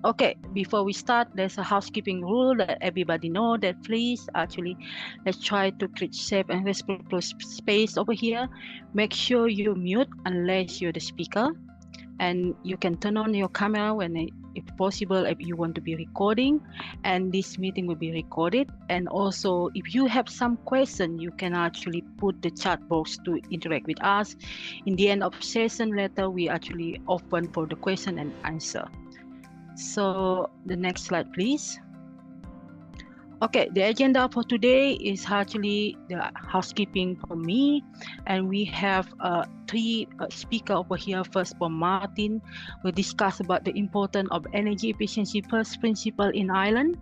Okay, before we start, there's a housekeeping rule that everybody know that please actually let's try to create safe and respectful space over here. Make sure you mute unless you're the speaker, and you can turn on your camera if possible, if you want to be recording, and this meeting will be recorded. And also, if you have some question, you can actually put the chat box to interact with us. In the end of session later, we actually open for the question and answer. So the next slide, please. Okay, the agenda for today is actually the housekeeping for me, and we have three speakers over here. First, for Martin, we'll discuss about the importance of energy efficiency first principle in Ireland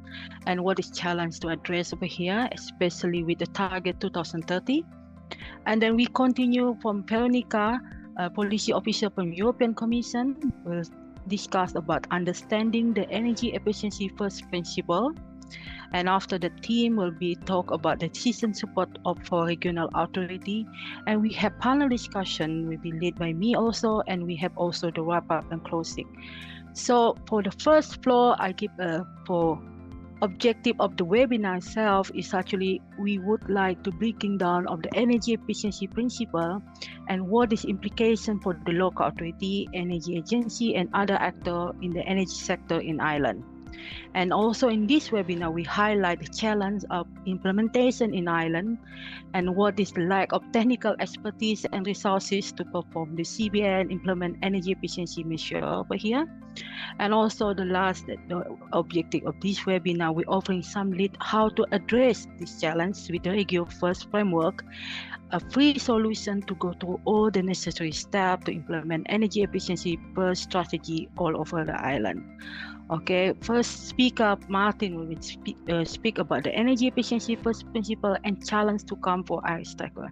and what is challenge to address over here, especially with the target 2030. And then we continue from Veronica, policy officer from European Commission. We'll discuss about understanding the energy efficiency first principle. And after the team will be talk about the decision support for regional authority. And we have panel discussion will be led by me also, and we have also the wrap up and closing. So for the first floor, I give for objective of the webinar itself is actually we would like to breaking down of the energy efficiency principle and what is implication for the local authority, energy agency, and other actors in the energy sector in Ireland. And also in this webinar, we highlight the challenge of implementation in Ireland and what is the lack of technical expertise and resources to perform the CBN implement energy efficiency measure over here. And also the last objective of this webinar, we're offering some lead how to address this challenge with the REGIO1st framework, a free solution to go through all the necessary steps to implement energy efficiency first strategy all over the island. Okay, first speaker Martin will speak about the energy efficiency first principle and challenge to come for Irish stakeholders.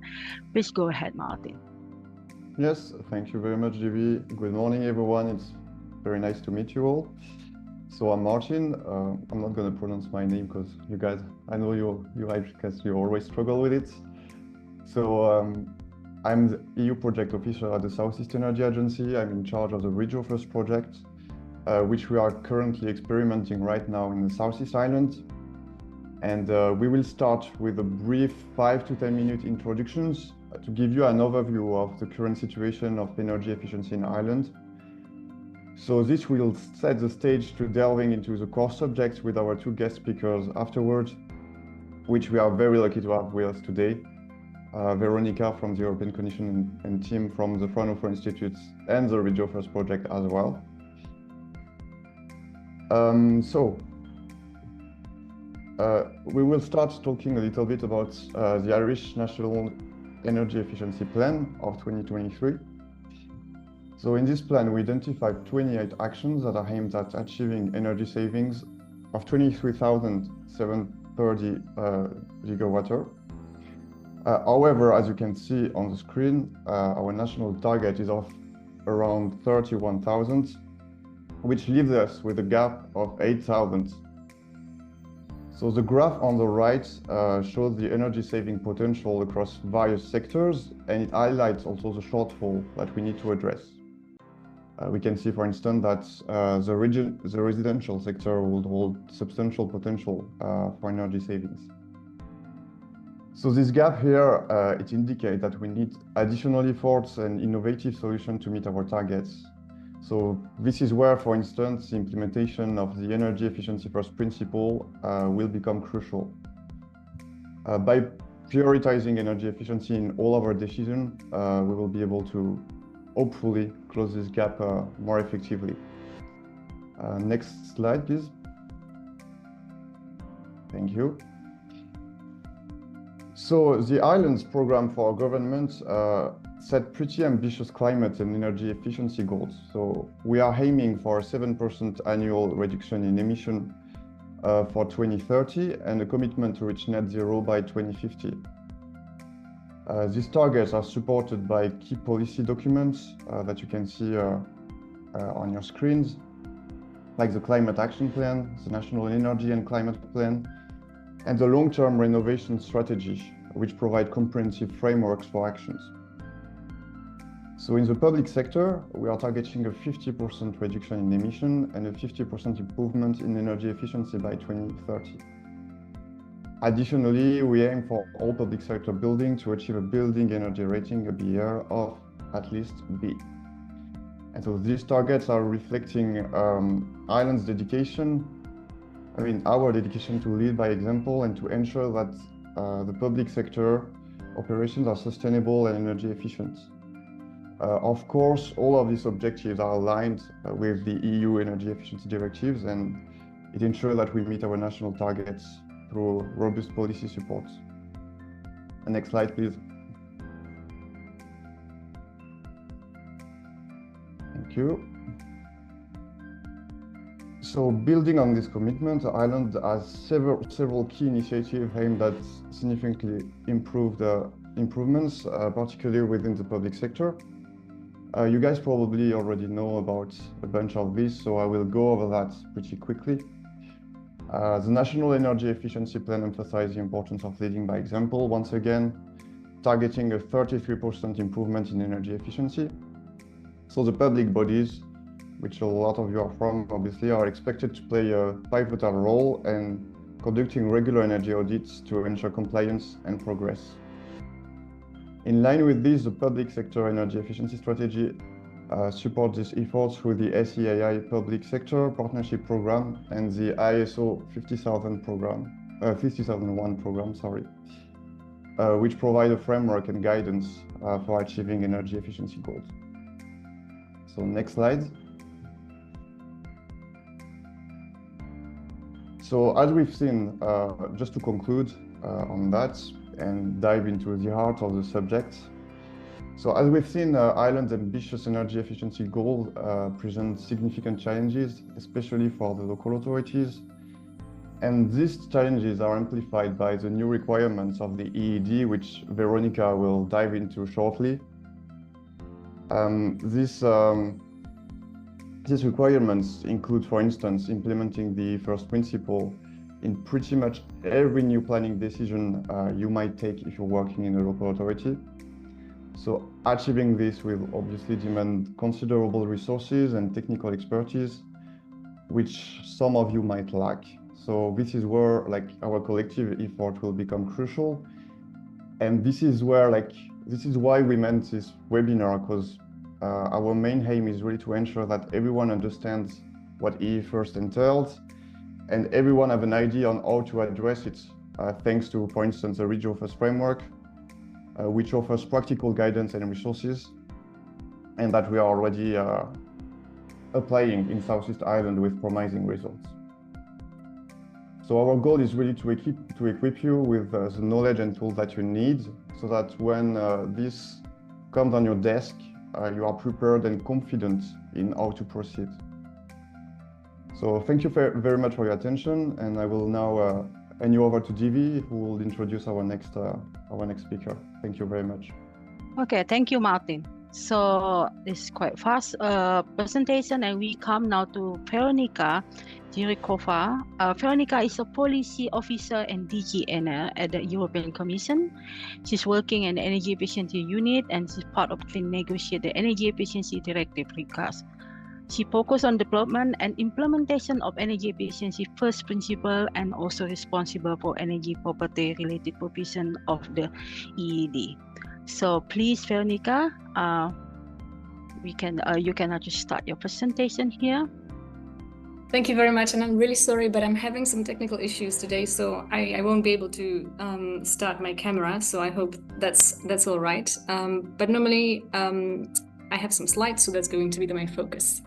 Please go ahead, Martin. Yes, thank you very much, JV. Good morning, everyone. It's very nice to meet you all. So I'm Martin. I'm not going to pronounce my name because you guys, I know you Irish because you always struggle with it. So I'm the EU project officer at the Southeast Energy Agency. I'm in charge of the REGIO1st project, which we are currently experimenting right now in the Southeast Island. And we will start with a brief 5 to 10 minute introductions to give you an overview of the current situation of energy efficiency in Ireland. So this will set the stage to delving into the core subjects with our two guest speakers afterwards, which we are very lucky to have with us today. Veronica from the European Commission and team from the Fraunhofer Institute and the REGIO1st project as well. We will start talking a little bit about the Irish National Energy Efficiency Plan of 2023. So in this plan, we identified 28 actions that are aimed at achieving energy savings of 23,730 gigawatt-hour. However, as you can see on the screen, our national target is of around 31,000, which leaves us with a gap of 8,000. So the graph on the right shows the energy saving potential across various sectors, and it highlights also the shortfall that we need to address. We can see, for instance, that the residential sector will hold substantial potential for energy savings. So this gap here, it indicates that we need additional efforts and innovative solutions to meet our targets. So this is where, for instance, the implementation of the energy efficiency first principle will become crucial. By prioritizing energy efficiency in all of our decisions, we will be able to hopefully close this gap more effectively. Next slide, please. Thank you. So the island's program for government set pretty ambitious climate and energy efficiency goals. So we are aiming for a 7% annual reduction in emission for 2030 and a commitment to reach net zero by 2050. These targets are supported by key policy documents that you can see on your screens, like the Climate Action Plan, the National Energy and Climate Plan, and the long-term renovation strategy, which provide comprehensive frameworks for actions. So in the public sector, we are targeting a 50% reduction in emission and a 50% improvement in energy efficiency by 2030. Additionally, we aim for all public sector buildings to achieve a building energy rating, a BR, of at least B. And so these targets are reflecting Ireland's dedication, our dedication to lead by example and to ensure that the public sector operations are sustainable and energy efficient. Of course, all of these objectives are aligned with the EU energy efficiency directives, and it ensures that we meet our national targets through robust policy support. And next slide, please. Thank you. So building on this commitment, Ireland has several key initiatives aimed at significantly improvements, particularly within the public sector. You guys probably already know about a bunch of these, so I will go over that pretty quickly. The National Energy Efficiency Plan emphasizes the importance of leading by example, once again, targeting a 33% improvement in energy efficiency. So the public bodies, which a lot of you are from, obviously, are expected to play a pivotal role in conducting regular energy audits to ensure compliance and progress. In line with this, the public sector energy efficiency strategy supports these efforts through the SEAI Public Sector Partnership Program and the ISO 50001 program, which provide a framework and guidance for achieving energy efficiency goals. So next slide. So as we've seen, just to conclude on that and dive into the heart of the subject. So as we've seen, Ireland's ambitious energy efficiency goals present significant challenges, especially for the local authorities. And these challenges are amplified by the new requirements of the EED, which Veronica will dive into shortly. These requirements include, for instance, implementing the first principle in pretty much every new planning decision you might take if you're working in a local authority. So achieving this will obviously demand considerable resources and technical expertise, which some of you might lack. So this is where our collective effort will become crucial. And this is why we meant this webinar, because our main aim is really to ensure that everyone understands what REGIO1st entails, and everyone have an idea on how to address it, thanks to, for instance, the REGIO1st framework, which offers practical guidance and resources, and that we are already applying in Southeast Ireland with promising results. So our goal is really to equip you with the knowledge and tools that you need, so that when this comes on your desk, you are prepared and confident in how to proceed. So thank you very much for your attention, and I will now hand you over to Divi, who will introduce our next speaker. Thank you very much. Okay, thank you, Martin. So it's quite fast presentation, and we come now to Veronica Jirikova. Veronica is a policy officer and DGNR at the European Commission. She's working in the Energy Efficiency Unit, and she's part of the negotiate the Energy Efficiency Directive recast. She focuses on development and implementation of energy efficiency first principle, and also responsible for energy poverty related provision of the EED. So please, Veronica, you can actually start your presentation here. Thank you very much, and I'm really sorry, but I'm having some technical issues today, so I won't be able to start my camera. So I hope that's all right. But normally I have some slides, so that's going to be my focus.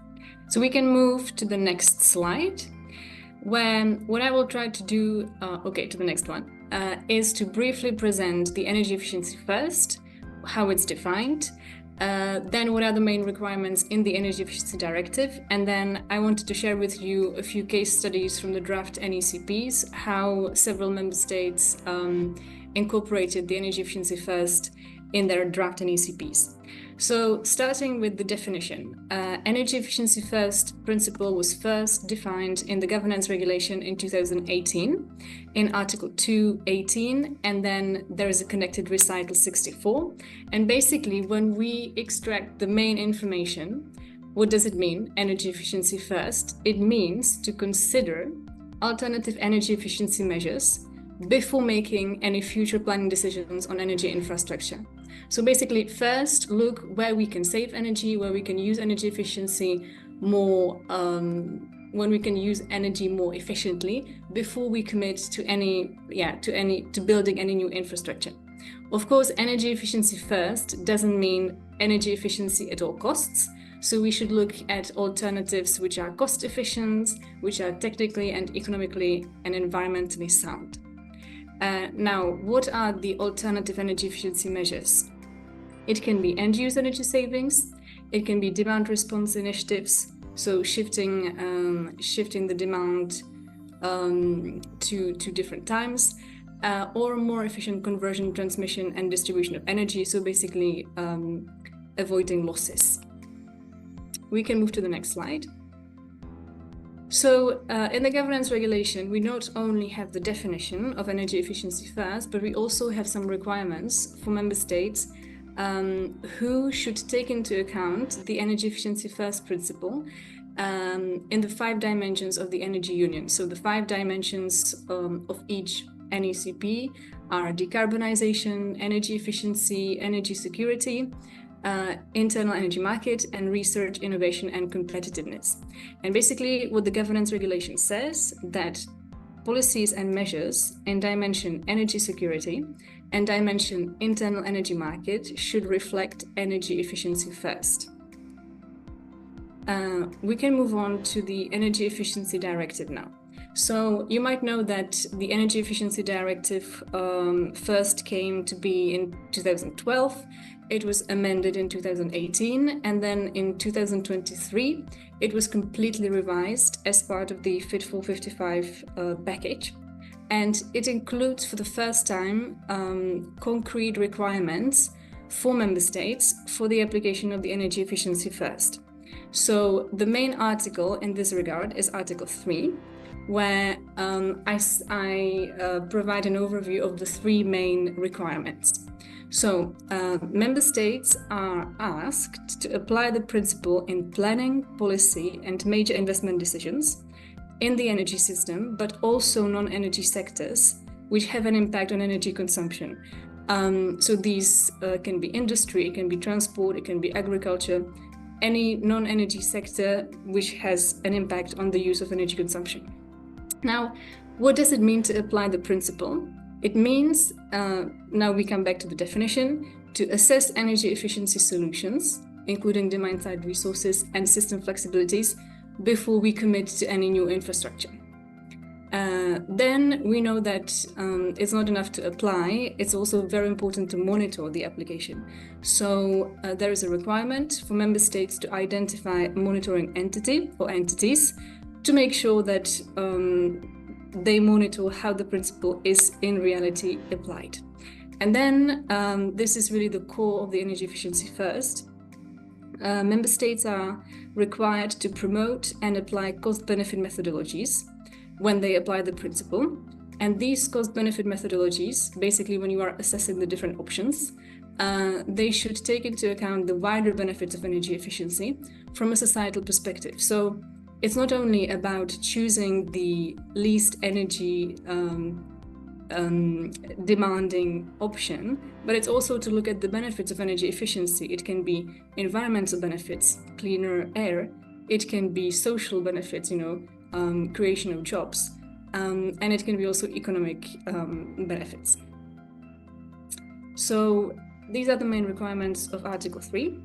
So we can move to the next slide, when what I will try to do, to the next one, is to briefly present the energy efficiency first, how it's defined, then what are the main requirements in the Energy Efficiency Directive, and then I wanted to share with you a few case studies from the draft NECPs, how several member states incorporated the energy efficiency first in their draft NECPs. So starting with the definition, energy efficiency first principle was first defined in the governance regulation in 2018 in Article 2.18, and then there is a connected recital 64. And basically when we extract the main information, what does it mean, energy efficiency first? It means to consider alternative energy efficiency measures before making any future planning decisions on energy infrastructure. So basically, first look where we can save energy, where we can use energy efficiency more, when we can use energy more efficiently before we commit to building any new infrastructure. Of course, energy efficiency first doesn't mean energy efficiency at all costs. So we should look at alternatives which are cost efficient, which are technically and economically and environmentally sound. Now, what are the alternative energy efficiency measures? It can be end-use energy savings. It can be demand response initiatives, so shifting the demand to different times, or more efficient conversion, transmission, and distribution of energy. So basically, avoiding losses. We can move to the next slide. So in the governance regulation, we not only have the definition of energy efficiency first, but we also have some requirements for member states who should take into account the energy efficiency first principle in the 5 dimensions of the energy union. So the 5 dimensions of each NECP are decarbonization, energy efficiency, energy security, internal energy market, and research, innovation, and competitiveness. And basically what the governance regulation says, that policies and measures in dimension energy security and dimension internal energy market should reflect energy efficiency first. We can move on to the Energy Efficiency Directive now. So you might know that the Energy Efficiency Directive first came to be in 2012. It was amended in 2018, and then in 2023, it was completely revised as part of the Fit for 55 package. And it includes for the first time concrete requirements for member states for the application of the energy efficiency first. So the main article in this regard is Article 3, where I provide an overview of the 3 main requirements. So member states are asked to apply the principle in planning, policy, and major investment decisions in the energy system, but also non-energy sectors which have an impact on energy consumption. So these can be industry, it can be transport, it can be agriculture, any non-energy sector which has an impact on the use of energy consumption. Now, what does it mean to apply the principle? It means, now we come back to the definition, to assess energy efficiency solutions, including demand-side resources and system flexibilities, before we commit to any new infrastructure. Then we know that it's not enough to apply, it's also very important to monitor the application. So there is a requirement for member states to identify a monitoring entity or entities to make sure that they monitor how the principle is in reality applied. And then this is really the core of the energy efficiency first. Member states are required to promote and apply cost-benefit methodologies when they apply the principle. And these cost-benefit methodologies, basically when you are assessing the different options, they should take into account the wider benefits of energy efficiency from a societal perspective. So it's not only about choosing the least energy demanding option, but it's also to look at the benefits of energy efficiency. It can be environmental benefits, cleaner air. It can be social benefits, creation of jobs, and it can be also economic benefits. So these are the main requirements of Article 3.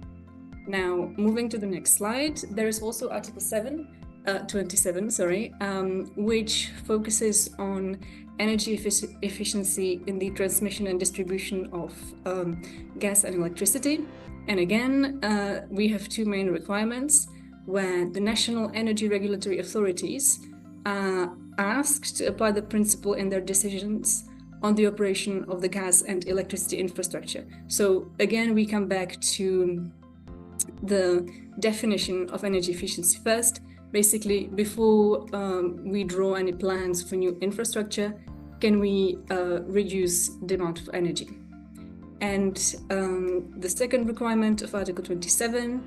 Now, moving to the next slide, there is also Article 27, which focuses on energy efficiency in the transmission and distribution of gas and electricity. And again, we have 2 main requirements where the national energy regulatory authorities are asked to apply the principle in their decisions on the operation of the gas and electricity infrastructure. So again, we come back to the definition of energy efficiency first. Basically, before we draw any plans for new infrastructure, can we reduce demand for energy? And the second requirement of Article 27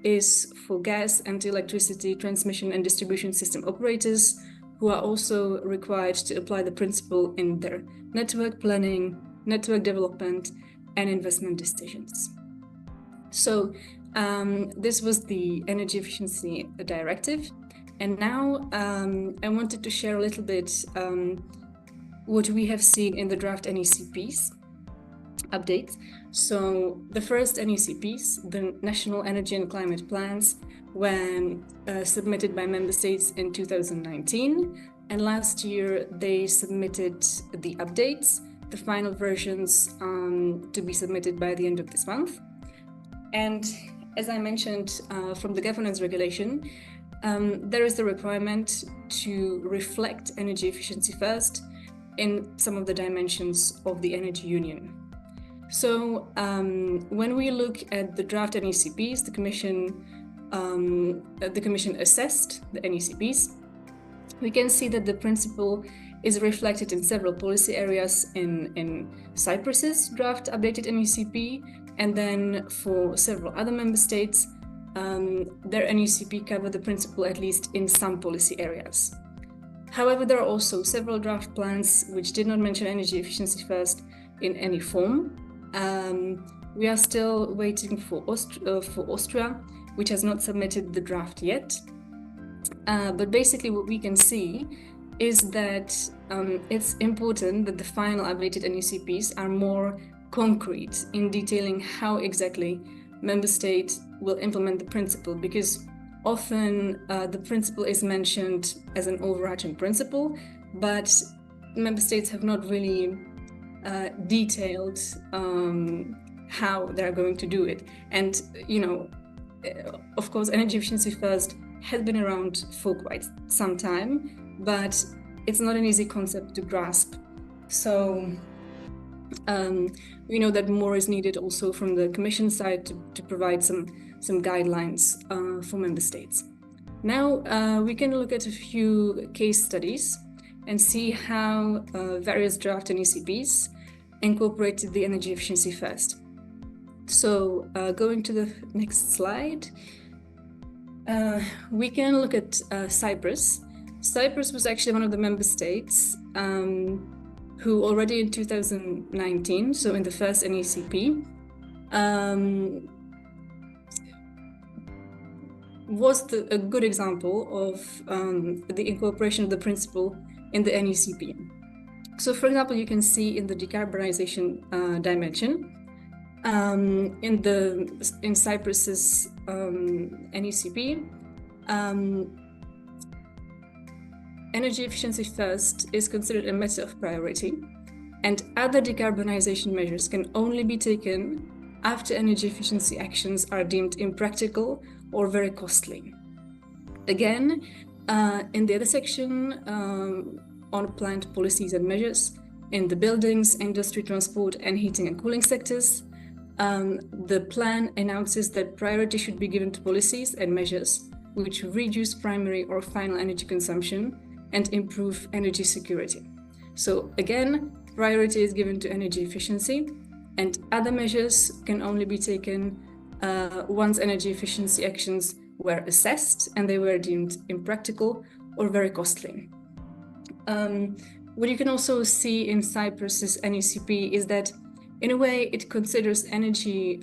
is for gas and electricity transmission and distribution system operators, who are also required to apply the principle in their network planning, network development, and investment decisions. So this was the Energy Efficiency Directive. And now I wanted to share a little bit what we have seen in the draft NECPs updates. So the first NECPs, the National Energy and Climate Plans, were submitted by member states in 2019. And last year they submitted the updates, the final versions to be submitted by the end of this month. And as I mentioned from the governance regulation, there is the requirement to reflect energy efficiency first in some of the dimensions of the energy union. So when we look at the draft NECPs, the Commission assessed the NECPs. We can see that the principle is reflected in several policy areas in Cyprus's draft updated NECP, and then for several other member states, their NECP cover the principle at least in some policy areas. However, there are also several draft plans which did not mention energy efficiency first in any form. We are still waiting for Austria, which has not submitted the draft yet. But basically what we can see is that it's important that the final updated NECPs are more concrete in detailing how exactly member states will implement the principle, because often the principle is mentioned as an overarching principle, but member states have not really detailed how they're going to do it. And, you know, of course, energy efficiency first has been around for quite some time, but it's not an easy concept to grasp. So we know that more is needed also from the Commission side to provide some guidelines for member states. Now we can look at a few case studies and see how various draft NECPs incorporated the energy efficiency first. So going to the next slide, we can look at Cyprus. Cyprus was actually one of the member states who already in 2019, so in the first NECP, was a good example of the incorporation of the principle in the NECP. So for example, you can see in the decarbonization dimension, in Cyprus's NECP, energy efficiency first is considered a matter of priority, and other decarbonization measures can only be taken after energy efficiency actions are deemed impractical or very costly. Again, in the other section on planned policies and measures in the buildings, industry, transport, and heating and cooling sectors, the plan announces that priority should be given to policies and measures which reduce primary or final energy consumption and improve energy security. So again, priority is given to energy efficiency, and other measures can only be taken once energy efficiency actions were assessed and they were deemed impractical or very costly. What you can also see in Cyprus's NECP is that, in a way, it considers energy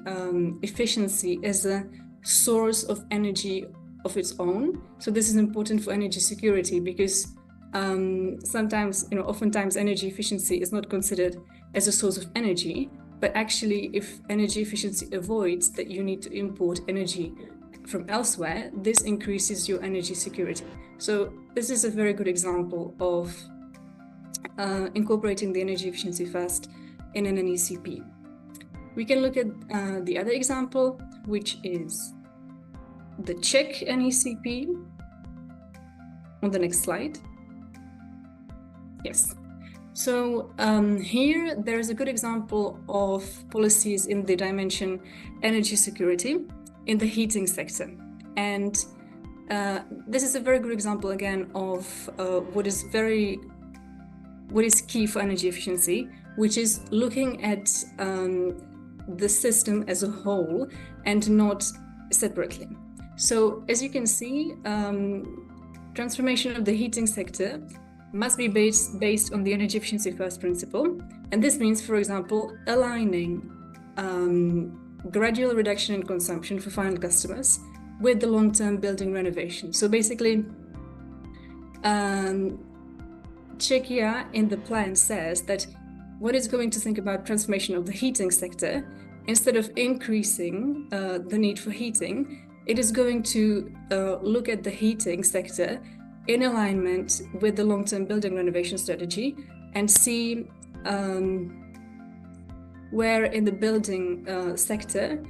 efficiency as a source of energy of its own. So this is important for energy security, because sometimes, oftentimes energy efficiency is not considered as a source of energy, but actually if energy efficiency avoids that you need to import energy from elsewhere, this increases your energy security. So this is a very good example of incorporating the energy efficiency first in an NECP. We can look at the other example, which is the Czech NECP on the next slide. Yes. So here there is a good example of policies in the dimension energy security. in the heating sector. And this is a very good example again of what is key for energy efficiency, which is looking at the system as a whole and not separately. So as you can see, transformation of the heating sector must be based on the energy efficiency first principle. And this means, for example, aligning gradual reduction in consumption for final customers with the long-term building renovation. So basically, Czechia in the plan says that what it's going to think about transformation of the heating sector, instead of increasing the need for heating, it is going to look at the heating sector in alignment with the long-term building renovation strategy and see where in the building sector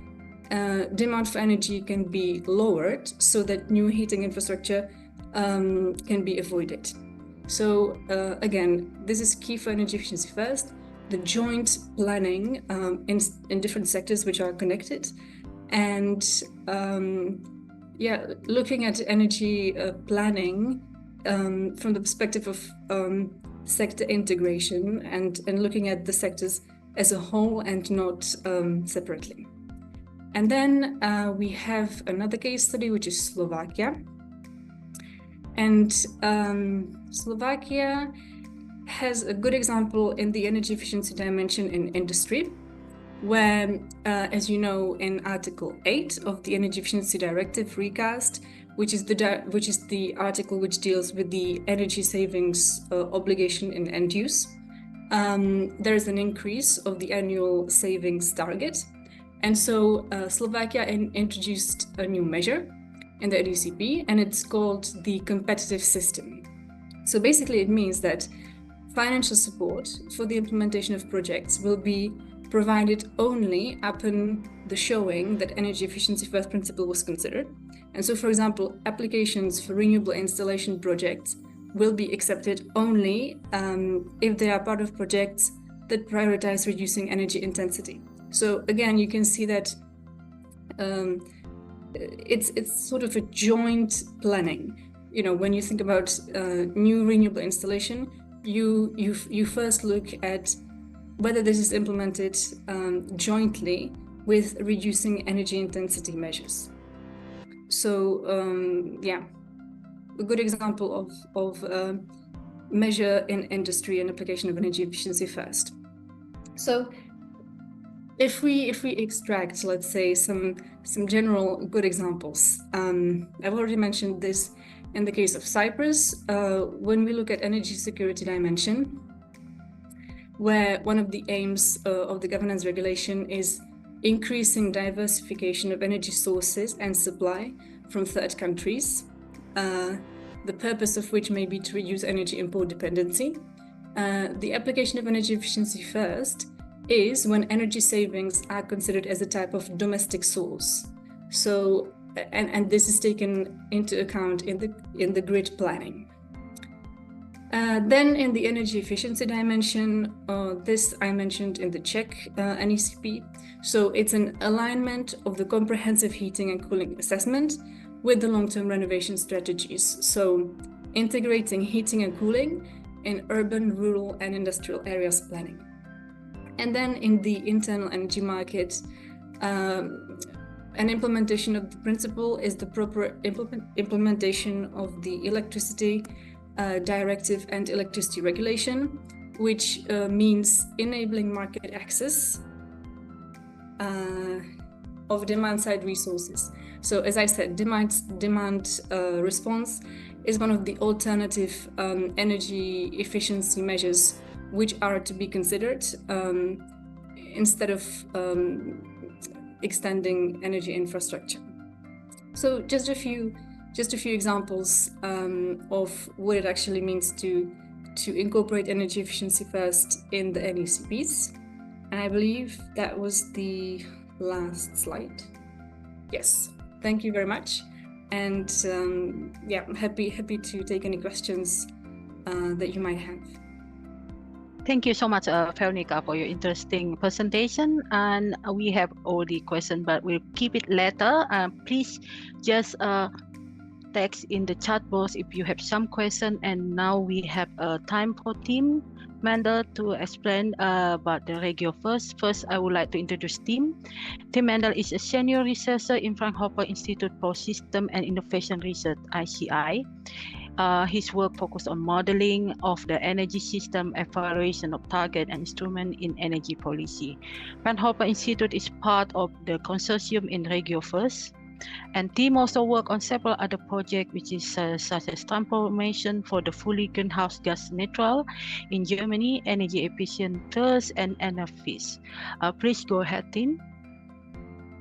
demand for energy can be lowered so that new heating infrastructure can be avoided. So again, this is key for energy efficiency first, the joint planning in different sectors which are connected, and looking at energy planning from the perspective of sector integration and looking at the sectors as a whole and not separately. And then we have another case study, which is Slovakia. And Slovakia has a good example in the energy efficiency dimension in industry, where, as you know, in Article 8 of the Energy Efficiency Directive recast, which is the article which deals with the energy savings obligation in end use, there is an increase of the annual savings target. And so Slovakia introduced a new measure in the EDCP, and it's called the competitive system. So basically it means that financial support for the implementation of projects will be provided only upon the showing that energy efficiency first principle was considered. And so, for example, applications for renewable installation projects will be accepted only if they are part of projects that prioritize reducing energy intensity. So again, you can see that it's sort of a joint planning. You know, when you think about new renewable installation, you first look at whether this is implemented jointly with reducing energy intensity measures. So a good example of measure in industry and application of energy efficiency first. So if we extract, let's say, some general good examples, I've already mentioned this in the case of Cyprus, when we look at energy security dimension, where one of the aims of the governance regulation is increasing diversification of energy sources and supply from third countries, the purpose of which may be to reduce energy import dependency. The application of energy efficiency first is when energy savings are considered as a type of domestic source. So, and this is taken into account in the grid planning. Then in the energy efficiency dimension, this I mentioned in the Czech NECP. So it's an alignment of the comprehensive heating and cooling assessment with the long-term renovation strategies. So integrating heating and cooling in urban, rural, and industrial areas planning. And then in the internal energy market, an implementation of the principle is the proper implementation of the electricity directive and electricity regulation, which means enabling market access of demand-side resources. So as I said, demand response is one of the alternative energy efficiency measures which are to be considered instead of extending energy infrastructure. So just a few examples of what it actually means to incorporate energy efficiency first in the NECPs. And I believe that was the last slide. Yes, thank you very much. And I'm happy to take any questions that you might have. Thank you so much, Veronica, for your interesting presentation. And we have all the questions, but we'll keep it later. Please just text in the chat box if you have some question. And now we have time for Tim Mendel to explain about the REGIO1st. First, I would like to introduce Tim. Tim Mendel is a senior researcher in Fraunhofer Institute for System and Innovation Research, ICI. His work focused on modeling of the energy system, evaluation of target and instrument in energy policy. Fraunhofer Institute is part of the consortium in REGIO1st. And Tim also worked on several other projects, which is such as transformation for the fully greenhouse gas neutral in Germany, energy efficient tools, and NFVs. Please go ahead, Tim.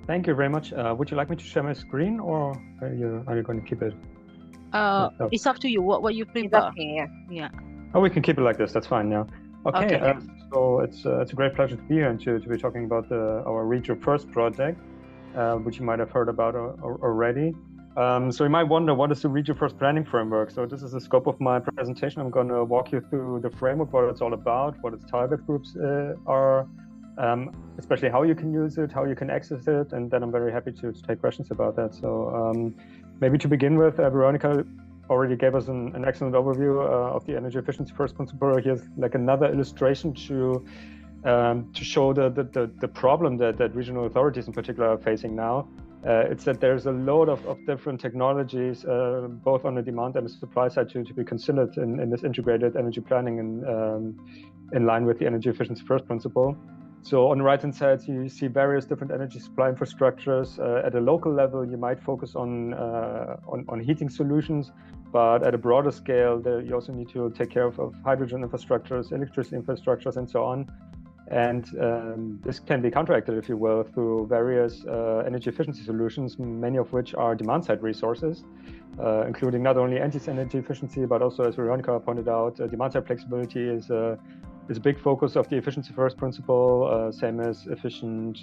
Thank you very much. Would you like me to share my screen, or are you going to keep it? It's up to you. What you prefer? It's up here. Yeah. Oh, we can keep it like this. That's fine. Yeah. Okay. Okay. So it's a great pleasure to be here and to be talking about our REGIO1st project, which you might have heard about already. So you might wonder, what is the REGIO1st planning framework? So this is the scope of my presentation. I'm going to walk you through the framework, what it's all about, what its target groups are, especially how you can use it, how you can access it, and then I'm very happy to take questions about that. So maybe to begin with, Veronica already gave us an excellent overview of the energy efficiency first principle. Here's like another illustration to show the problem that regional authorities in particular are facing now. It's that there's a load of different technologies, both on the demand and the supply side, to be considered in this integrated energy planning and in line with the energy efficiency first principle. So on the right-hand side, you see various different energy supply infrastructures. At a local level, you might focus on heating solutions, but at a broader scale, you also need to take care of hydrogen infrastructures, electricity infrastructures, and so on. And this can be counteracted, if you will, through various energy efficiency solutions, many of which are demand-side resources, including not only energy efficiency, but also, as Veronica pointed out, demand-side flexibility is a big focus of the efficiency first principle, same as efficient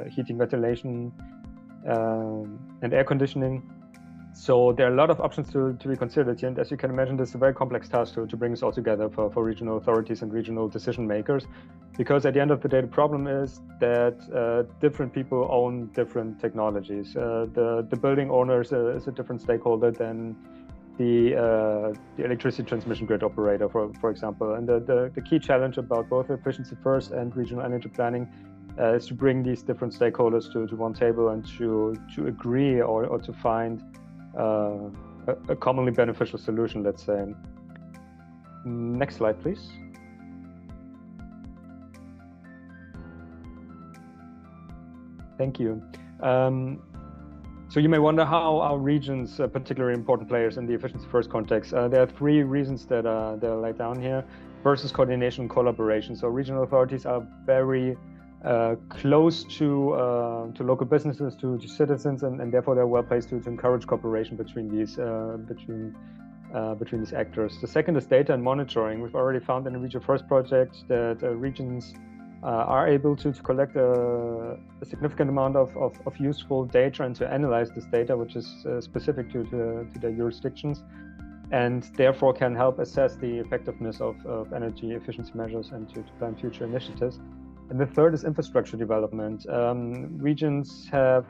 heating, ventilation, and air conditioning. So there are a lot of options to be considered here, and as you can imagine, this is a very complex task to bring this all together for regional authorities and regional decision makers, because at the end of the day, the problem is that different people own different technologies. The building owner is a different stakeholder than the electricity transmission grid operator, for example. And the key challenge about both efficiency first and regional energy planning is to bring these different stakeholders to one table and to agree or to find a commonly beneficial solution, let's say. Next slide, please. Thank you. So you may wonder how are regions particularly important players in the efficiency first context. There are three reasons that are laid down here. First is coordination and collaboration. So regional authorities are very close to local businesses, to citizens, and therefore they're well placed to encourage cooperation between these actors. The second is data and monitoring. We've already found in the REGIO1st project that regions are able to collect a significant amount of useful data and to analyze this data, which is specific to their jurisdictions, and therefore can help assess the effectiveness of energy efficiency measures and to plan future initiatives. And the third is infrastructure development. Regions have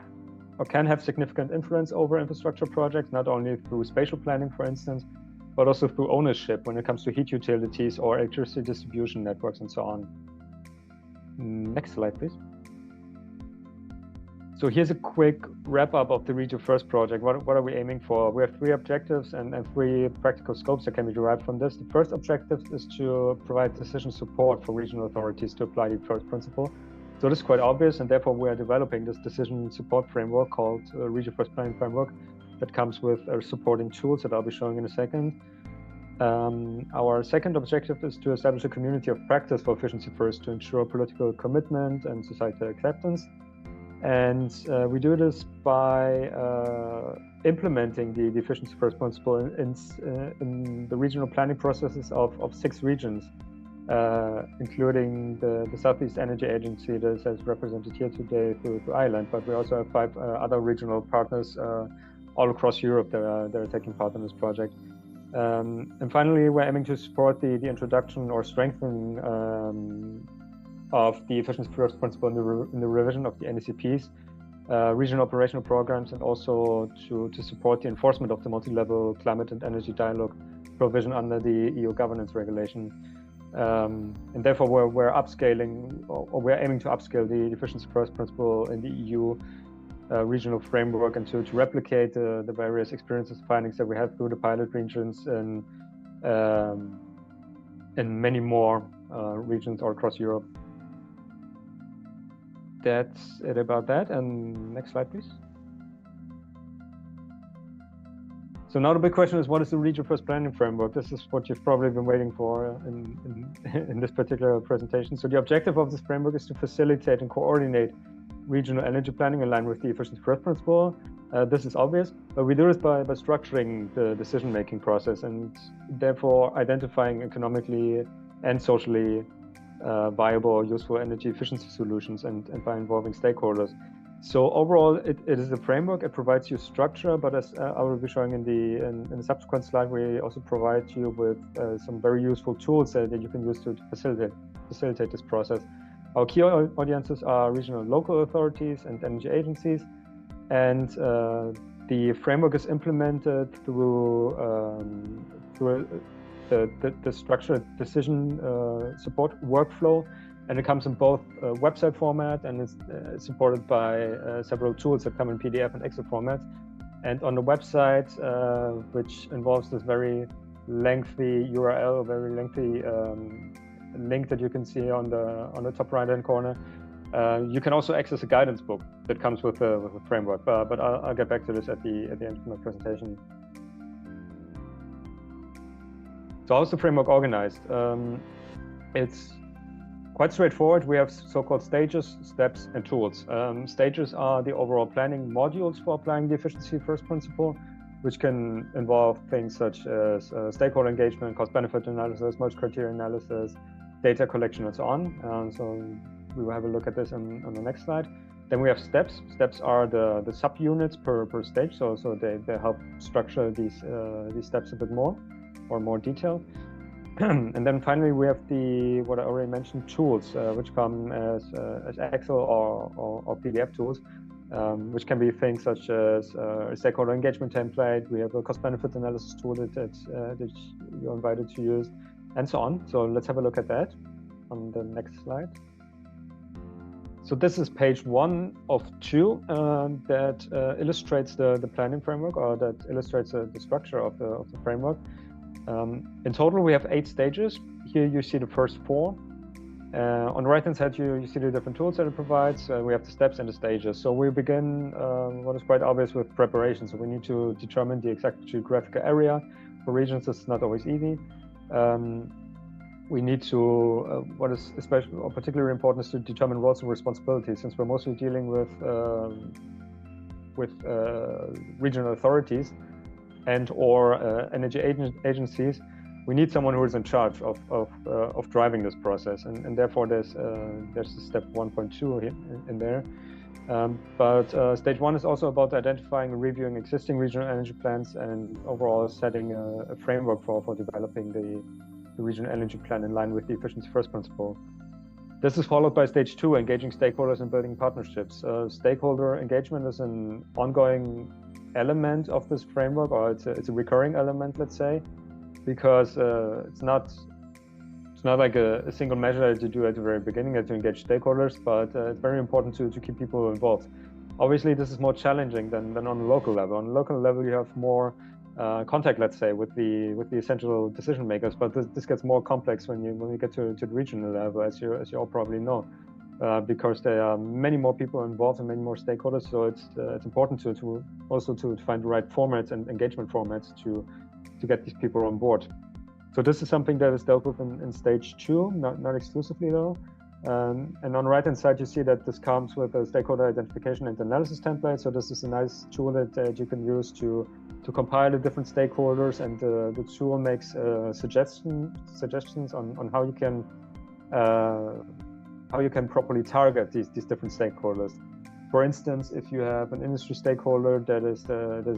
or can have significant influence over infrastructure projects, not only through spatial planning, for instance, but also through ownership when it comes to heat utilities or electricity distribution networks and so on. Next slide, please. So here's a quick wrap-up of the REGIO1st project. What are we aiming for? We have three objectives and three practical scopes that can be derived from this. The first objective is to provide decision support for regional authorities to apply the first principle. So this is quite obvious, and therefore we are developing this decision support framework called REGIO1st Planning Framework that comes with supporting tools that I'll be showing in a second. Our second objective is to establish a community of practice for efficiency first to ensure political commitment and societal acceptance. And we do this by implementing the efficiency first principle in the regional planning processes of 6 regions, including the Southeast Energy Agency that is represented here today through Ireland, but we also have 5 other regional partners all across Europe that are taking part in this project. And finally, we're aiming to support the introduction or strengthening of the efficiency first principle in the revision of the NECPs, regional operational programs, and also to support the enforcement of the multi-level climate and energy dialogue provision under the EU governance regulation. And therefore, we're upscaling, or we're aiming to upscale the efficiency first principle in the EU regional framework, and to replicate the various experiences, findings that we have through the pilot regions and many more regions all across Europe. That's it about that. And next slide, please. So now the big question is, what is the REGIO1st planning framework? This is what you've probably been waiting for in this particular presentation. So the objective of this framework is to facilitate and coordinate regional energy planning in line with the efficiency first principle. This is obvious, but we do this by structuring the decision-making process and therefore identifying economically and socially viable or useful energy efficiency solutions and by involving stakeholders. So overall, it is a framework. It provides you structure, but as I will be showing in the subsequent slide, we also provide you with some very useful tools that you can use to facilitate this process. Our key audiences are regional and local authorities and energy agencies, and the framework is implemented through the structured decision support workflow, and it comes in both website format, and it's supported by several tools that come in PDF and Excel formats. And on the website, which involves this very lengthy URL, very lengthy link that you can see on the top right-hand corner, you can also access a guidance book that comes with the framework. But I'll get back to this at the end of my presentation. So how's the framework organized? It's quite straightforward. We have so-called stages, steps, and tools. Stages are the overall planning modules for applying the efficiency first principle, which can involve things such as stakeholder engagement, cost-benefit analysis, merge criteria analysis, data collection, and so on. So we will have a look at this on the next slide. Then we have steps. Steps are the subunits per stage, so they help structure these steps a bit more detail. And then finally we have what I already mentioned, tools, which come as Excel or PDF tools, which can be things such as a stakeholder engagement template. We have a cost-benefit analysis tool that you're invited to use, and so on. So let's have a look at that on the next slide. So this is page 1 of 2 that illustrates the planning framework, or that illustrates the structure of the framework. In total, we have 8 stages. Here you see the first 4. On the right-hand side, you see the different tools that it provides. We have the steps and the stages. So we begin, what is quite obvious, with preparation. So we need to determine the exact geographical area. For regions, it's not always easy. We need to, what is especially or particularly important, is to determine roles and responsibilities. Since we're mostly dealing with regional authorities and or energy agencies, we need someone who is in charge of driving this process, and therefore there's step 1.2 in there. But stage 1 is also about identifying and reviewing existing regional energy plans and overall setting a framework for developing the regional energy plan in line with the efficiency first principle. This is followed by stage 2, engaging stakeholders and building partnerships. Stakeholder engagement is an ongoing element of this framework, or it's a recurring element, let's say, because it's not like a single measure that you do at the very beginning to engage stakeholders, but it's very important to keep people involved. Obviously, this is more challenging than on a local level. On a local level, you have more contact, let's say, with the essential decision makers, but this gets more complex when you get to the regional level, as you all probably know, because there are many more people involved and many more stakeholders. So it's important to also find the right formats and engagement formats to get these people on board. So this is something that is dealt with in stage 2, not exclusively though. And on the right-hand side, you see that this comes with a stakeholder identification and analysis template. So this is a nice tool that you can use to compile the different stakeholders, and the tool makes suggestions on how you can properly target these different stakeholders. For instance, if you have an industry stakeholder that is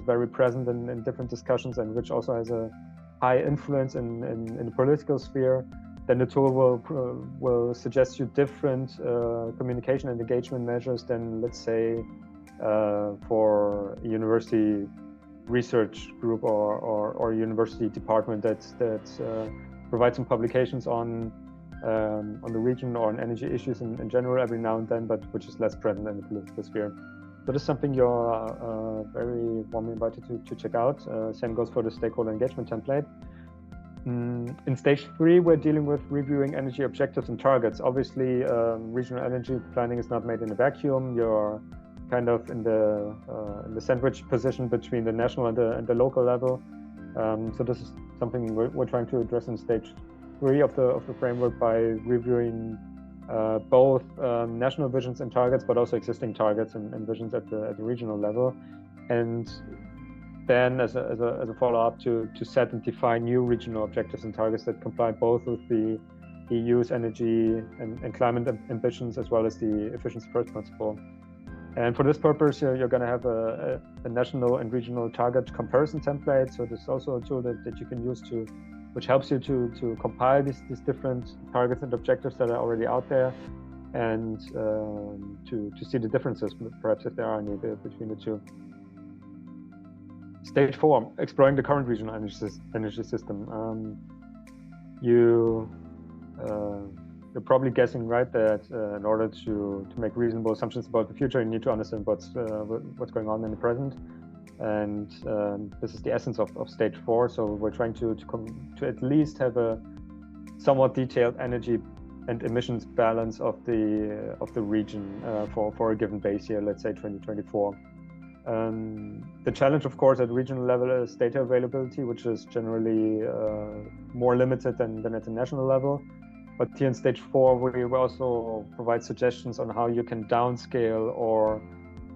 very present in different discussions, and which also has high influence in the political sphere, then the tool will suggest you different communication and engagement measures than, let's say, for a university research group or university department that provides some publications on the region or on energy issues in general every now and then, but which is less present in the political sphere. So this is something you're very warmly invited to check out. Same goes for the stakeholder engagement template. In stage 3, we're dealing with reviewing energy objectives and targets. Obviously, regional energy planning is not made in a vacuum. You're kind of in the sandwich position between the national and the local level. So this is something we're trying to address in stage 3 of the framework by reviewing both national visions and targets, but also existing targets and visions at the regional level, and then as a follow-up to set and define new regional objectives and targets that comply both with the EU's energy and climate ambitions as well as the efficiency first principle. And for this purpose, you're going to have a national and regional target comparison template. So this is also a tool that you can use which helps you to compile these different targets and objectives that are already out there, and to see the differences, perhaps if there are any, between the two. Stage 4, exploring the current regional energy system. You're probably guessing, right, that in order to make reasonable assumptions about the future, you need to understand what's going on in the present. And this is the essence of stage 4. So we're trying to at least have a somewhat detailed energy and emissions balance of the region for a given base year, let's say 2024. The challenge, of course, at regional level is data availability, which is generally more limited than at the national level. But here in stage 4, we also provide suggestions on how you can downscale or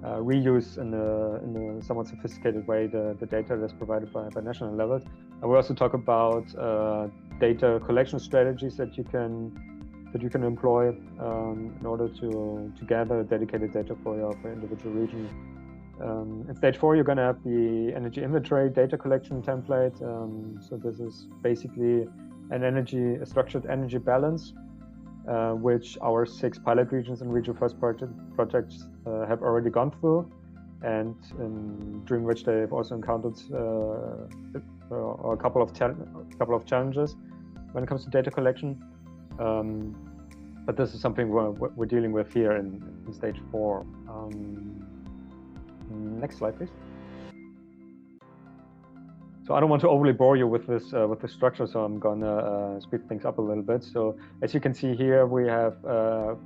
reuse in a somewhat sophisticated way the data that's provided by national levels. And we also talk about data collection strategies that you can employ in order to gather dedicated data for your individual region. In stage 4, you're going to have the energy inventory data collection template. So this is basically a structured energy balance, which our 6 pilot regions and REGIO1st projects have already gone through, and during which they've also encountered a couple of challenges when it comes to data collection. But this is something we're dealing with here in stage 4. Next slide, please. So I don't want to overly bore you with this structure, so I'm gonna speed things up a little bit. So as you can see here, we have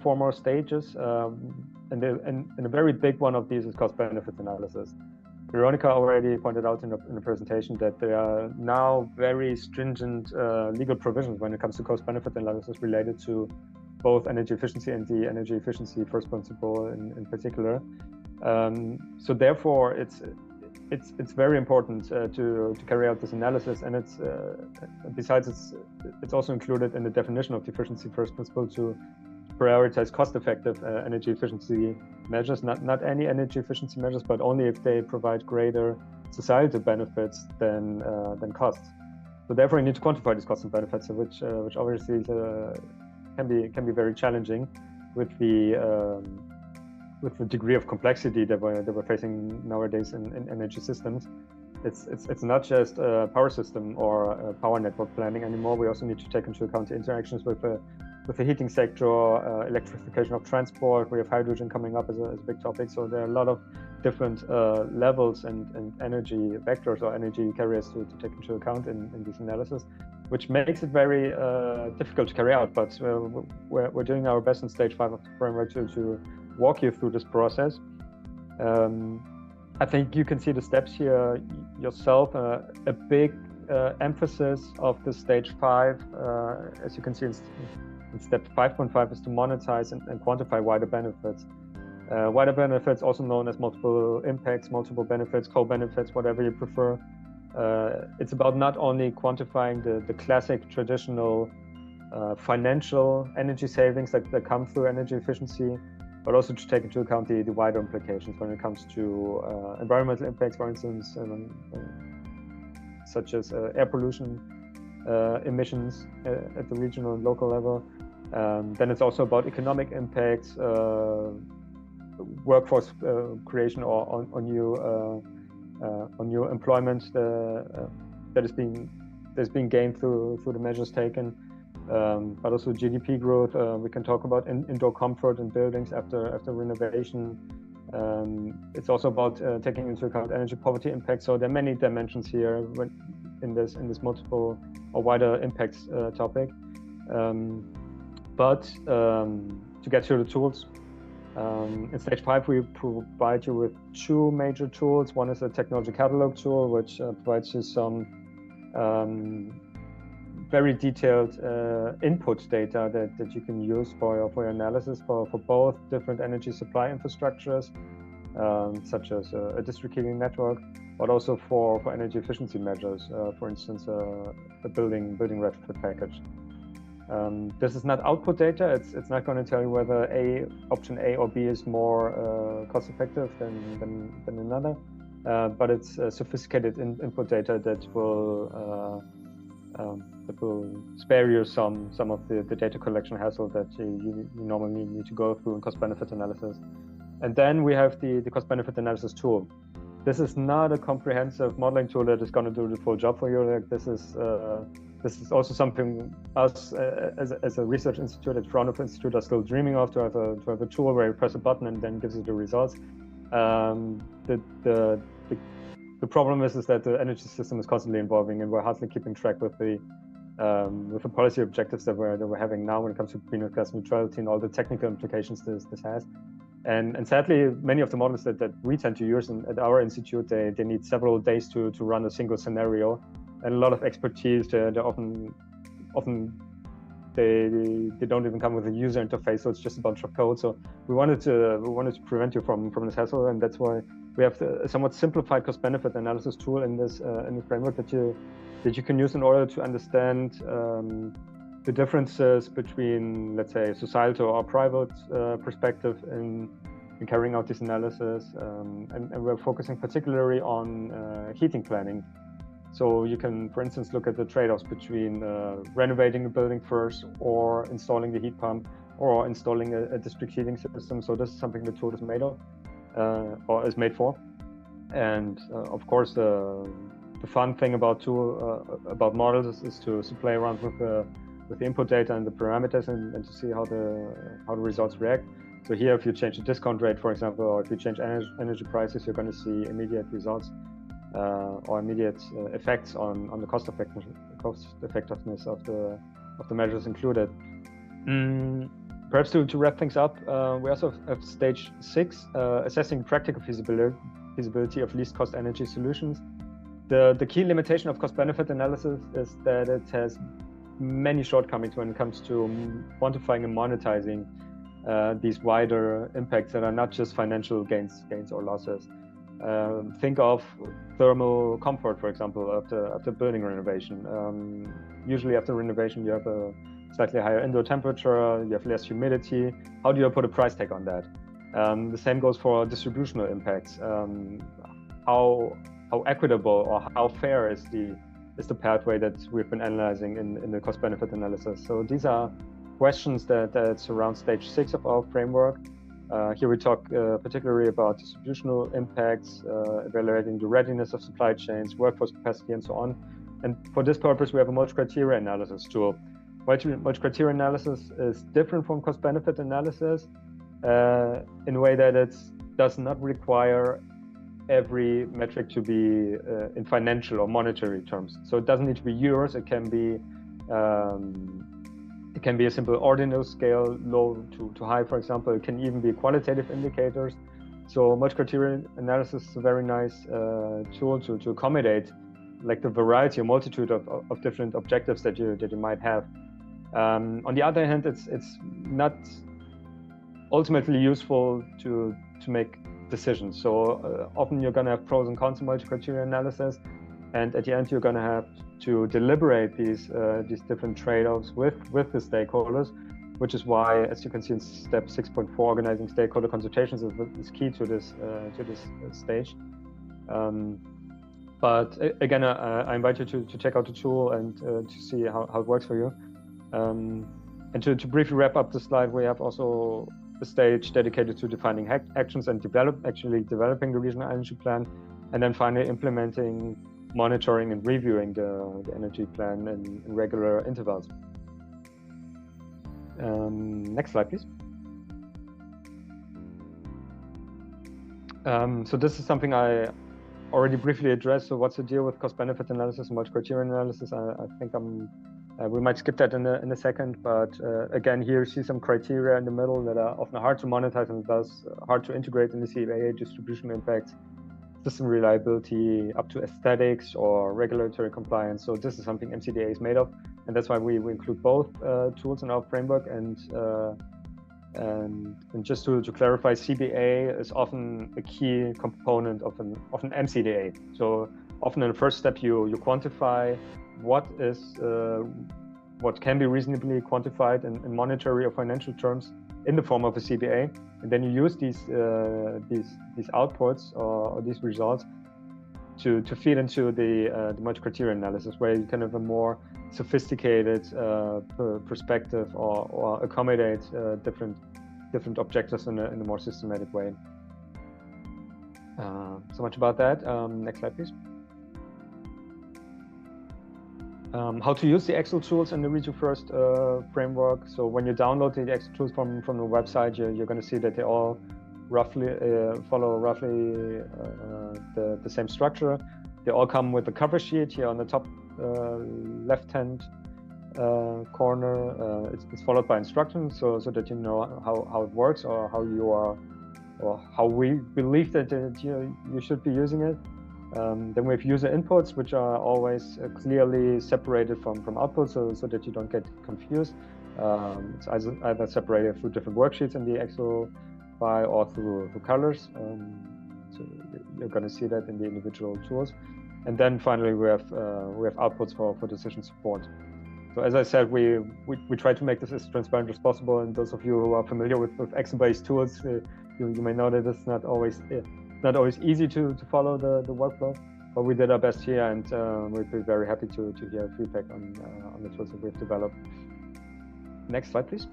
4 more stages, and a very big one of these is cost-benefit analysis. Veronica already pointed out in the presentation that there are now very stringent legal provisions when it comes to cost-benefit analysis related to both energy efficiency and the energy efficiency first principle in particular. So therefore, it's very important to carry out this analysis, and it's besides it's also included in the definition of the efficiency first principle to prioritize cost-effective energy efficiency measures, not any energy efficiency measures, but only if they provide greater societal benefits than costs. So therefore, you need to quantify these costs and benefits, which obviously can be very challenging with the degree of complexity that we're facing nowadays in energy systems. It's not just a power system or a power network planning anymore. We also need to take into account the interactions with the heating sector, electrification of transport. We have hydrogen coming up as a big topic. So there are a lot of different levels and energy vectors or energy carriers to take into account in this analysis, which makes it very difficult to carry out. But we're doing our best in stage 5 of the framework to walk you through this process. I think you can see the steps here yourself. A big emphasis of the stage 5, as you can see in step 5.5, is to monetize and quantify wider benefits. Wider benefits, also known as multiple impacts, multiple benefits, co-benefits, whatever you prefer. It's about not only quantifying the classic traditional financial energy savings that come through energy efficiency, but also to take into account the wider implications when it comes to environmental impacts, for instance, such as air pollution, emissions at the regional and local level. Then it's also about economic impacts, workforce creation or on new employment that is being gained through the measures taken. But also GDP growth. We can talk about indoor comfort in buildings after renovation. It's also about taking into account energy poverty impacts. So there are many dimensions here in this multiple or wider impacts topic. But to get to the tools, in stage 5 we provide you with 2 major tools. One is a technology catalog tool, which provides you some very detailed input data that you can use for your analysis for both different energy supply infrastructures, such as a district heating network, but also for energy efficiency measures, for instance, a building retrofit package. This is not output data. It's not going to tell you whether option A or B is more cost effective than another, but it's sophisticated input data that will spare you some of the data collection hassle that you normally need to go through in cost-benefit analysis. And then we have the cost-benefit analysis tool. This is not a comprehensive modeling tool that is going to do the full job for you. Like this is also something us as a research institute at Fraunhofer Institute are still dreaming of, to have a tool where you press a button and then gives you the results. The problem is that the energy system is constantly evolving, and we're hardly keeping track with the policy objectives that we're having now when it comes to greenhouse gas neutrality and all the technical implications this has. And sadly, many of the models that we tend to use at our institute, they need several days to run a single scenario, and a lot of expertise. They often they don't even come with a user interface, so it's just a bunch of code. So we wanted to prevent you from this hassle, and that's why we have a somewhat simplified cost-benefit analysis tool in this framework that you can use in order to understand the differences between, let's say, societal or private perspective in carrying out this analysis, and we're focusing particularly on heating planning. So you can, for instance, look at the trade-offs between renovating a building first, or installing the heat pump, or installing a district heating system. So this is something the tool is made of, or is made for. And of course, the fun thing about models is to play around with the input data and the parameters, and to see how the results react. So here, if you change the discount rate, for example, or if you change energy prices, you're going to see immediate results or immediate effects on the cost effectiveness of the measures included. Perhaps to wrap things up, we also have stage 6, assessing practical feasibility of least cost energy solutions. The key limitation of cost-benefit analysis is that it has many shortcomings when it comes to quantifying and monetizing these wider impacts that are not just financial gains or losses. Think of thermal comfort, for example, after building renovation. Usually after renovation, you have a slightly higher indoor temperature, you have less humidity. How do you put a price tag on that? The same goes for distributional impacts. How equitable or how fair is the pathway that we've been analyzing in the cost-benefit analysis? So these are questions that surround stage 6 of our framework. Here we talk particularly about distributional impacts, evaluating the readiness of supply chains, workforce capacity, and so on. And for this purpose, we have a multi-criteria analysis tool. Multi-criteria analysis is different from cost-benefit analysis in a way that it does not require every metric to be in financial or monetary terms. So it doesn't need to be euros. It can be a simple ordinal scale, low to high, for example. It can even be qualitative indicators. So multi-criteria analysis is a very nice tool to accommodate like the variety or multitude of different objectives that you might have. On the other hand, it's not ultimately useful to make decisions. So often you're going to have pros and cons in multi-criteria analysis, and at the end you're going to have to deliberate these different trade-offs with the stakeholders, which is why, as you can see in step 6.4, organizing stakeholder consultations is key to this stage. But again, I invite you to check out the tool and to see how it works for you. And to briefly wrap up the slide, we have also a stage dedicated to defining actions and developing the regional energy plan, and then finally implementing, monitoring and reviewing the energy plan in regular intervals. Next slide, please. So this is something I already briefly addressed. So what's the deal with cost-benefit analysis and multi-criteria analysis? I think we might skip that in a second, but again, here you see some criteria in the middle that are often hard to monetize and thus hard to integrate in the CBA: distribution impacts, system reliability, up to aesthetics or regulatory compliance. So this is something MCDA is made of, and that's why we include both tools in our framework. And just to clarify, CBA is often a key component of an MCDA. So often in the first step, you quantify what can be reasonably quantified in monetary or financial terms in the form of a CBA, and then you use these outputs or these results to feed into the multi-criteria analysis, where you can have a more sophisticated perspective or accommodate different objectives in a more systematic way. So much about that. Next slide, please. How to use the Excel tools in the REGIO1st framework. So when you download the Excel tools from the website, you're going to see that they all follow roughly the same structure. They all come with a cover sheet here on the top left-hand corner. It's followed by instructions, so that you know how it works, or how we believe that you should be using it. Then we have user inputs, which are always clearly separated from outputs, so that you don't get confused. It's either separated through different worksheets in the Excel file or through colors. So you're going to see that in the individual tools. And then finally, we have outputs for decision support. So as I said, we try to make this as transparent as possible. And those of you who are familiar with Excel-based tools, you may know that it's not always easy to follow the workflow, but we did our best here, and we'd be very happy to hear feedback on the tools that we've developed. Next slide, please.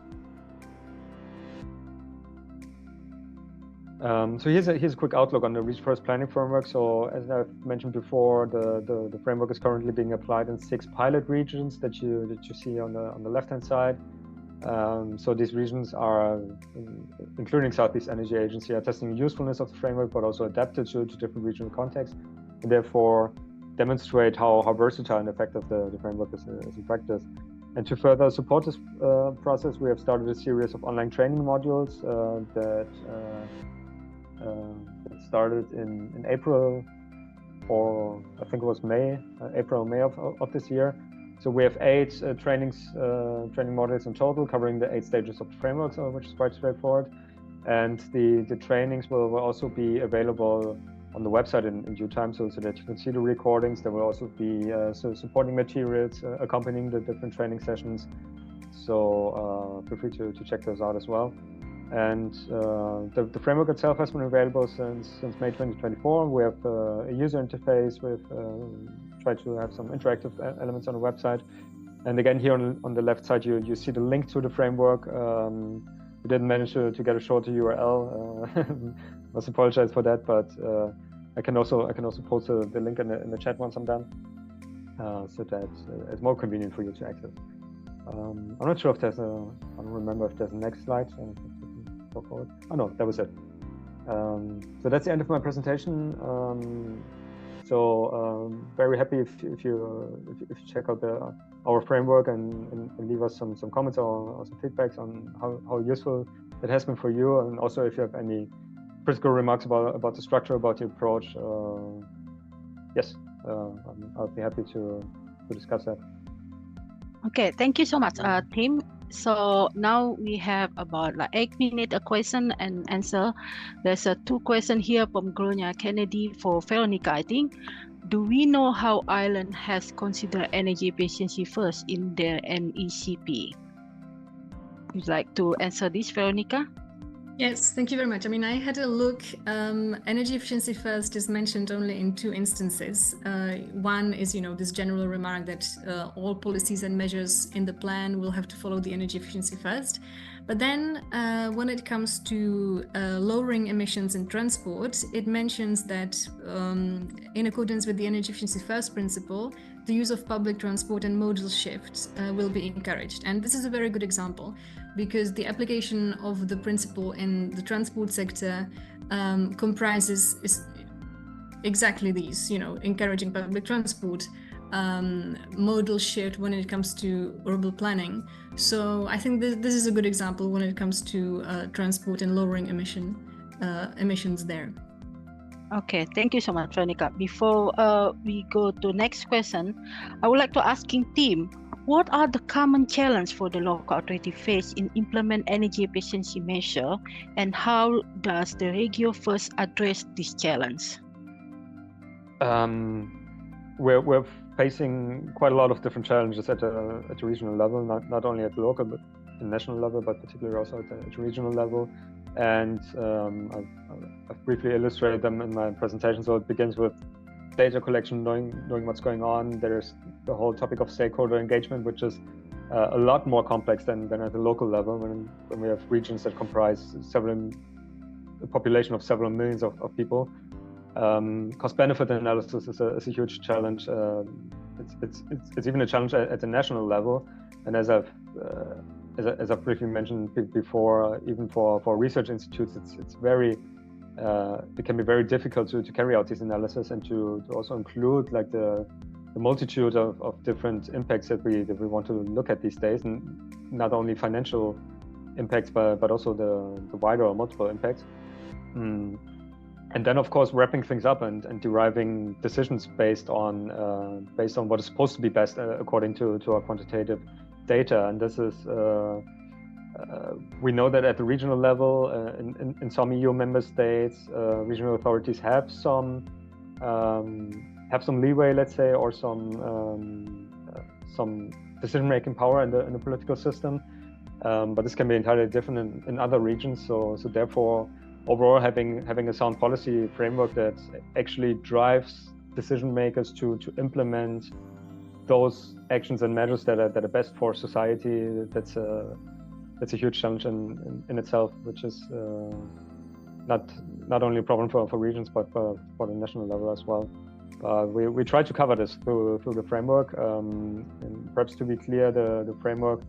So here's a quick outlook on the REGIO1st planning framework. So as I've mentioned before, the framework is currently being applied in 6 pilot regions that you see on the left-hand side. So these regions are, including Southeast Energy Agency, are testing the usefulness of the framework, but also adapted to different regional contexts, and therefore demonstrate how versatile and effective the framework is in practice. And to further support this process, we have started a series of online training modules that started in April, or I think it was April or May of this year. So we have 8 training modules in total, covering the 8 stages of the framework, which is quite straightforward. And the trainings will also be available on the website in due time, so that you can see the recordings. There will also be supporting materials accompanying the different training sessions. So feel free to check those out as well. And the framework itself has been available since May 2024. We have a user interface. We've tried to have some interactive elements on the website. And again, here on the left side, you see the link to the framework. We didn't manage to get a shorter URL. Must apologize for that, but I can also post the link in the chat once I'm done, so that it's more convenient for you to access. I'm not sure if there's I don't remember if there's a next slide. So go forward. Oh no, that was it. So that's the end of my presentation. Very happy if you check out our framework and leave us some comments or some feedbacks on how useful it has been for you, and also if you have any critical remarks about the structure, about the approach. Yes, I'll be happy to discuss that. Okay, thank you so much, Tim. So now we have about 8 minutes a question and answer. There's 2 questions here from Gloria Kennedy for Veronica, I think. Do we know how Ireland has considered energy efficiency first in their NECP? Would you like to answer this, Veronica? Yes, thank you very much. I mean, I had a look. Energy efficiency first is mentioned only in two instances. One is, this general remark that all policies and measures in the plan will have to follow the energy efficiency first. But then when it comes to lowering emissions in transport, it mentions that in accordance with the energy efficiency first principle, the use of public transport and modal shifts will be encouraged. And this is a very good example, because the application of the principle in the transport sector comprises exactly these, encouraging public transport, modal shift when it comes to urban planning. So I think this is a good example when it comes to transport and lowering emissions there. Okay, thank you so much, Veronica. Before we go to next question, I would like to asking team, what are the common challenges for the local authority face in implement energy efficiency measure, and how does the REGIO1st address this challenge? We're facing quite a lot of different challenges at a regional level, not only at the local but the national level, but particularly also at the regional level. And I've briefly illustrated them in my presentation. So it begins with data collection, knowing what's going on. There's the whole topic of stakeholder engagement, which is a lot more complex than at the local level, when we have regions that comprise a population of several millions of people. Cost-benefit analysis is a huge challenge. It's even a challenge at the national level. And as I've briefly mentioned before, even for research institutes, it can be very difficult to carry out these analyses and to also include like the multitude of different impacts that we want to look at these days, and not only financial impacts but also the wider or multiple impacts. And then, of course, wrapping things up and deriving decisions based on what is supposed to be best according to our quantitative data. And this is we know that at the regional level, in some EU member states, regional authorities have some leeway, let's say, or some decision-making power in the political system. But this can be entirely different in other regions. So therefore, overall, having a sound policy framework that actually drives decision makers to implement those actions and measures that are best for society, that's a huge challenge in itself, which is not only a problem for regions but for the national level as well. We try to cover this through the framework, and perhaps to be clear, the framework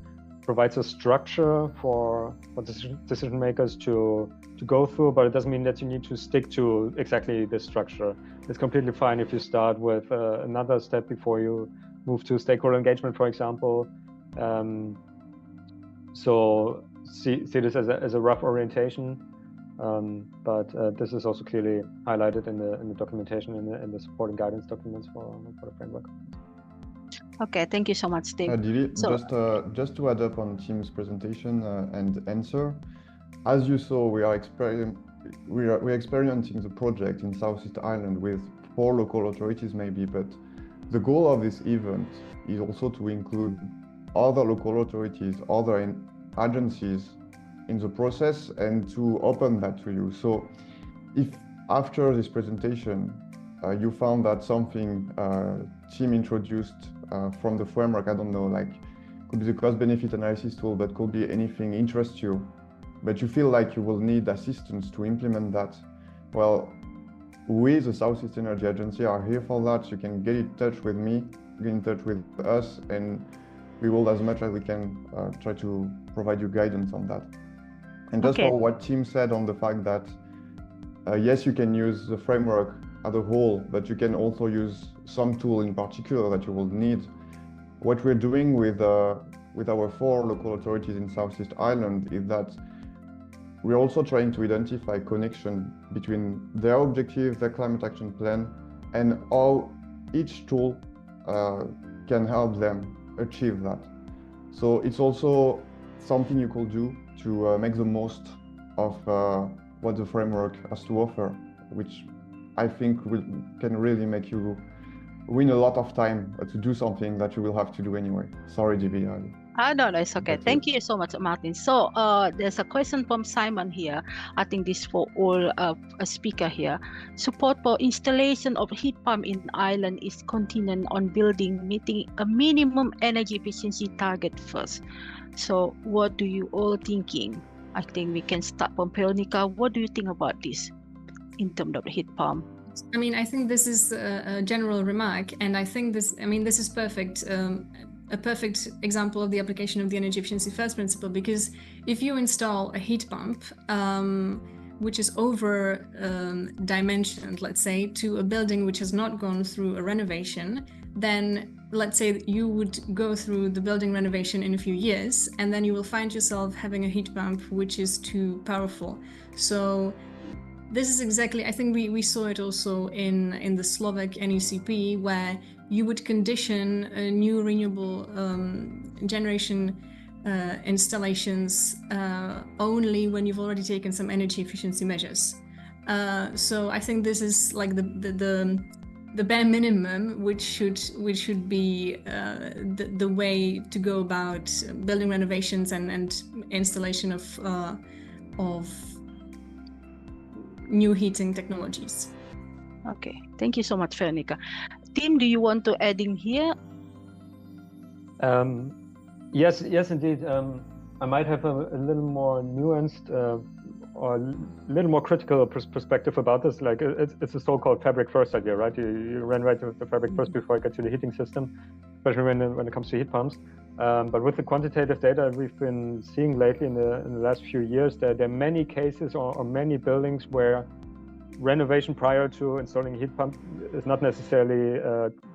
provides a structure for decision makers to go through, but it doesn't mean that you need to stick to exactly this structure. It's completely fine if you start with another step before you move to stakeholder engagement, for example. So see this as a rough orientation, but this is also clearly highlighted in the documentation and the supporting guidance documents for the framework. Okay, thank you so much, Tim. Divi, just to add up on Tim's presentation and answer, as you saw, we are experiencing the project in Southeast Ireland with 4 local authorities maybe, but the goal of this event is also to include other local authorities, other agencies in the process, and to open that to you. So if after this presentation you found that something Tim introduced from the framework, I don't know, like could be the cost-benefit analysis tool, but could be anything interests you, but you feel like you will need assistance to implement that, well, we, the Southeast Energy Agency, are here for that. You can get in touch with me, get in touch with us, and we will, as much as we can, try to provide you guidance on that. And just for what Tim said on the fact that, yes, you can use the framework as a whole, but you can also use some tool in particular that you will need. What we're doing with our 4 local authorities in Southeast Ireland is that we're also trying to identify connection between their objective, their climate action plan, and how each tool can help them achieve that. So it's also something you could do to make the most of what the framework has to offer, which I think can really make you win a lot of time to do something that you will have to do anyway. Sorry, Divi. No, it's okay. Thank Thank you so much, Martin. So there's a question from Simon here. I think this for all a speaker here. Support for installation of heat pump in Ireland is contingent on building meeting a minimum energy efficiency target first. So what do you all thinking? I think we can start from Veronica. What do you think about this in terms of heat pump? I mean, I think this is a general remark, and I think this is perfect. A perfect example of the application of the energy efficiency first principle, because if you install a heat pump which is over dimensioned, let's say, to a building which has not gone through a renovation, then let's say you would go through the building renovation in a few years, and then you will find yourself having a heat pump which is too powerful. So this is exactly, I think we saw it also in the Slovak NECP, where you would condition new renewable generation installations only when you've already taken some energy efficiency measures. So I think this is like the bare minimum, which should be the way to go about building renovations and installation of new heating technologies. Okay, thank you so much, Veronica. Tim, do you want to add in here? Yes, indeed. I might have a little more nuanced or a little more critical perspective about this. Like it's a so-called fabric first idea, right? You renovate the fabric first before you get to the heating system, especially when it comes to heat pumps. But with the quantitative data we've been seeing lately in the last few years, there are many cases or many buildings where renovation prior to installing a heat pump is not necessarily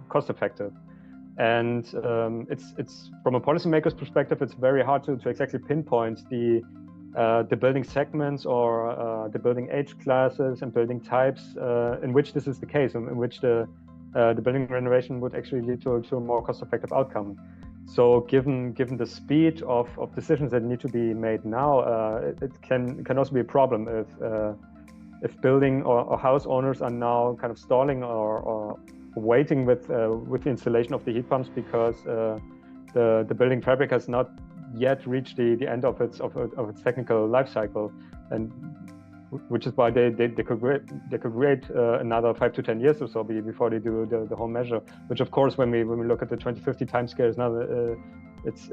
cost effective. And it's from a policymaker's perspective, it's very hard to exactly pinpoint the building segments or the building age classes and building types in which this is the case, in which the building renovation would actually lead to a more cost-effective outcome. So given the speed of decisions that need to be made now, it can also be a problem if building or house owners are now kind of stalling or waiting with the installation of the heat pumps because the building fabric has not yet reached the end of its technical life cycle, and which is why they could wait another 5 to 10 years or so before they do the whole measure. Which of course, when we look at the 2050 timescales now, it's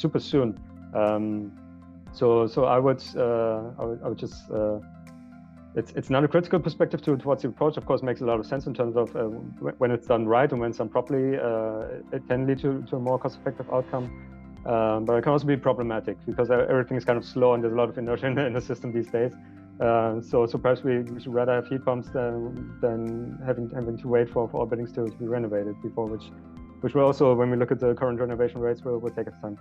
super soon. So I would just it's not a critical perspective towards the approach. Of course, makes a lot of sense in terms of when it's done right and when it's done properly, it can lead to a more cost-effective outcome. But it can also be problematic because everything is kind of slow and there's a lot of inertia in the system these days. So perhaps we should rather have heat pumps than having to wait for all buildings to be renovated before, which will also, when we look at the current renovation rates, will take its time.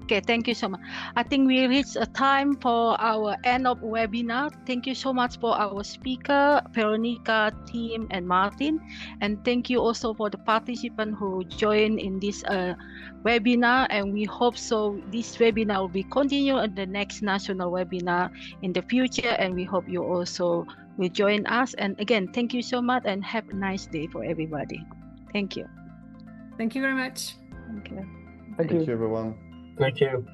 Okay, thank you so much. I think we reached a time for our end of webinar. Thank you so much for our speaker, Veronica, Tim, and Martin. And thank you also for the participants who joined in this webinar. And we hope so this webinar will be continued at the next national webinar in the future. And we hope you also will join us. And again, thank you so much and have a nice day for everybody. Thank you. Thank you very much. Thank you. Thank you, everyone. Thank you.